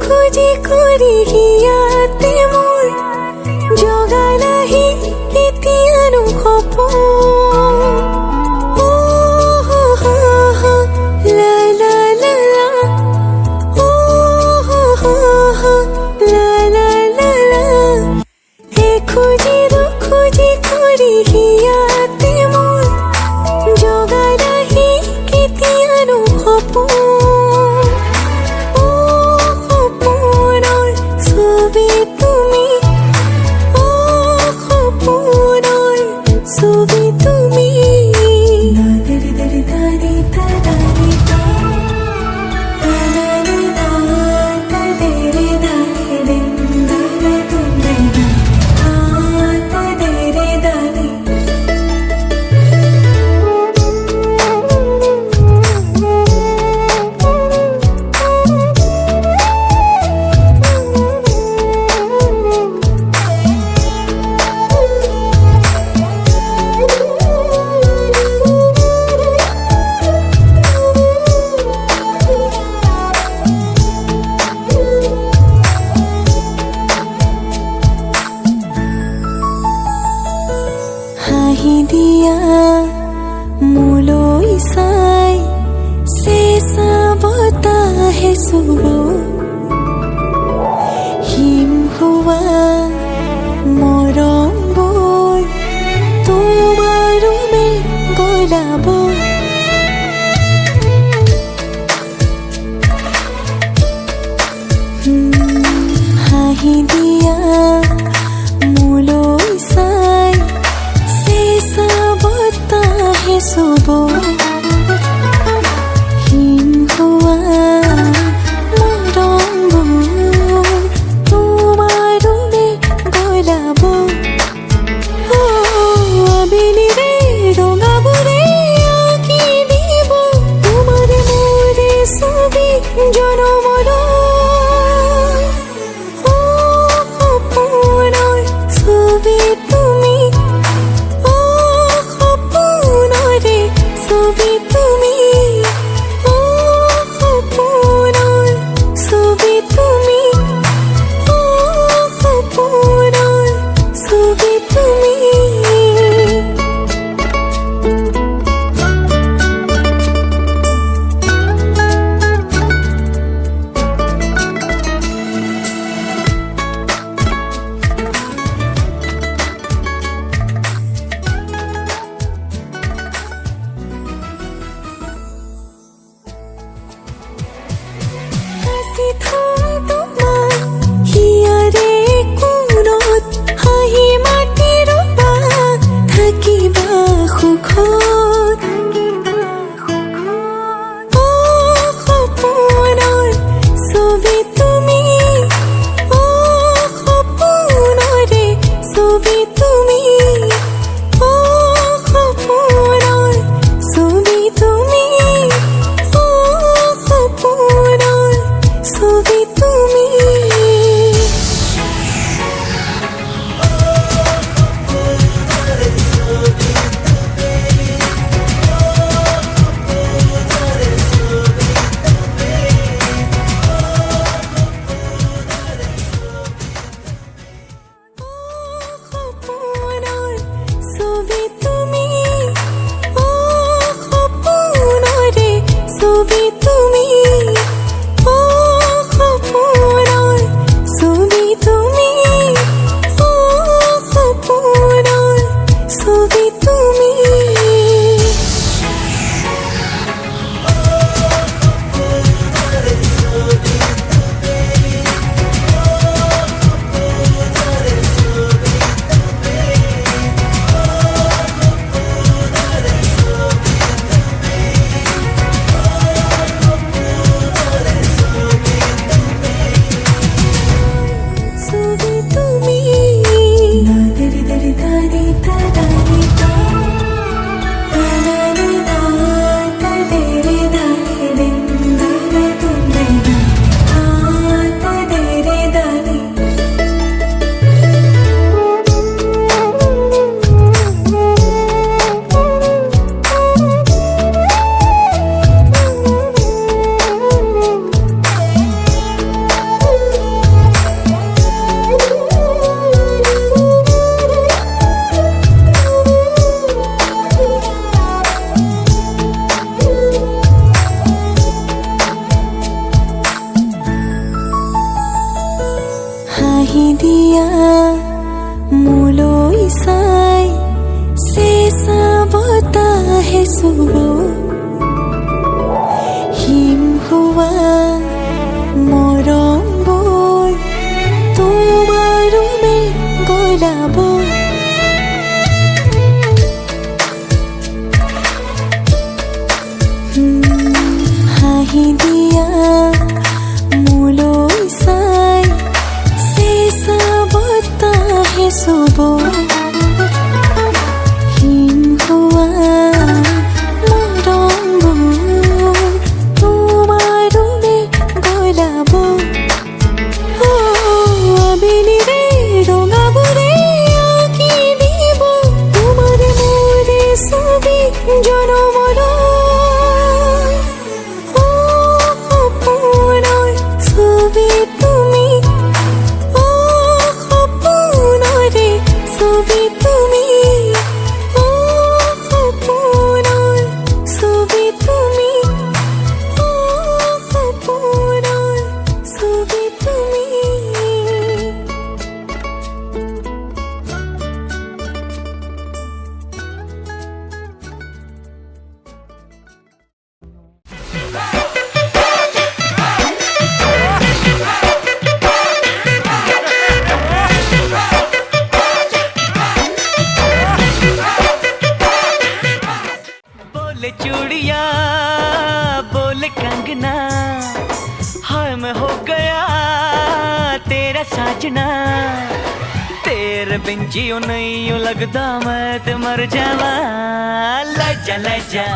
খুজি কৰি ইয়াতে মোৰ জগালাহি কেতিয়ানো সপোন লা লা লা লা লা লা লা লা খুজি কৰি ইয়াতে মোৰ জগালাহি কেতিয়ানো সপোন দিয়া মোলৈ চাই চেঁচা বতাহে চুব হিম হোৱা মৰমবোৰ তোমাৰ ৰুমে গলাব হাঁহি দিয়া মোলৈ চাই চুব হিম হোৱা মৰমবোৰ তোমাৰ ৰুমে গলাব আবেলিৰে ৰঙাবোৰে আঁকি দিব তোমাৰে মোৰে ছবি জনমলৈ সপোনৰ ছবি তুমি হাঁহি দিয়া মোলৈ চাই চেঁচা বতাহে চুব হিম হোৱা মৰমবোৰ তোমাৰো মে গলাব হাঁহি দিয়া মোলৈ চাই চেঁচা বতাহে চুব হিম হোৱা মৰমবোৰ তোমাৰো মে গলাব আবেলিৰে ৰঙাবোৰে আঁকি দিব তোমাৰে মোৰে ছবি জনমলৈ সপোনৰ ছবি তুমি সপোনৰে ছবি তুমি সপোনৰ ছবি তুমি সপোনৰ ছবি তুমি बोले चूड़िया बोले कंगना हाय मैं हो गया तेरा साजना तेरे बिन जियो नहीं यूं लगता मैं तो मर जावा ले जा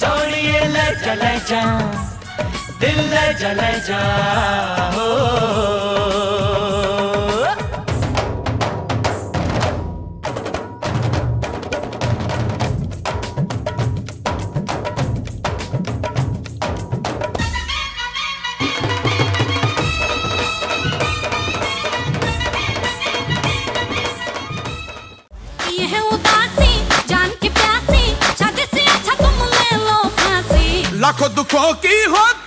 सोनिए ले जा दिल ले जा हो ये है उदासी जान के प्यासी शादी से अच्छा तुम ले लो फांसी लाखों दुखों की होती